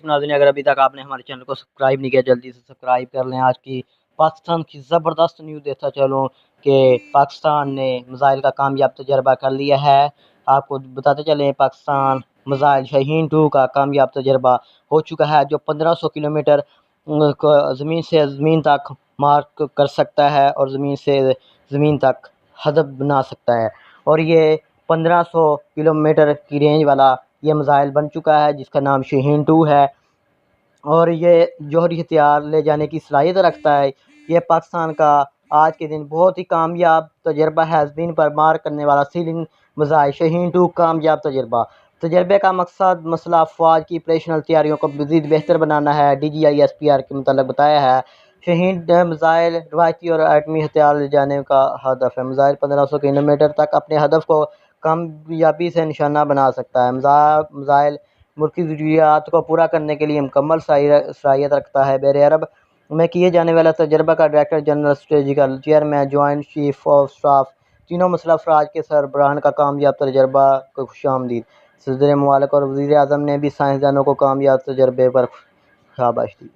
नाज़रीन, अगर अभी तक आपने हमारे चैनल को सब्सक्राइब नहीं किया, जल्दी से सब्सक्राइब कर लें। आज की पाकिस्तान की ज़बरदस्त न्यूज़ देता चलूँ कि पाकिस्तान ने मिसाइल का कामयाब तजर्बा कर लिया है। आपको बताते चलें, पाकिस्तान मिसाइल शाहीन-2 का कामयाब तजर्बा हो चुका है, जो 1500 किलोमीटर ज़मीन से ज़मीन तक मार कर सकता है और ज़मीन से ज़मीन तक हदफ बना सकता है। और ये 1500 किलोमीटर की रेंज वाला ये मिसाइल बन चुका है, जिसका नाम शाहीन-2 है। और ये जौहरी हथियार ले जाने की सलाहियत रखता है। ये पाकिस्तान का आज के दिन बहुत ही कामयाब तजर्बा है, ज़मीन पर मार करने वाला सीलिंग मिसाइल शाहीन-2 कामयाब तजर्बा। तजर्बे का मकसद मसला अफवाज की ऑपरेशनल तैयारियों को मज़ीद बेहतर बनाना है। DGISPR के मुताबिक बताया है, शाहीन मिसाइल रवायती और एटमी हथियार ले जाने का हदफ है। मिसाइल 1500 किलोमीटर तक अपने हदफ को कामयाबी से निशाना बना सकता है। मिसाइल मुल्की ज़रूरियात को पूरा करने के लिए मुकम्मल सलाहियत रखता है। बहर अरब में किए जाने वाला तजर्बा का director general strategical chairman joint chief of staff तीनों मसला अफराज के सरबराहान का कामयाब तजर्बा को खुशामदीद। सदर मुमालिक और वज़ीर आज़म ने भी साइंसदानों को कामयाब तजर्बे पर शाबाश दी।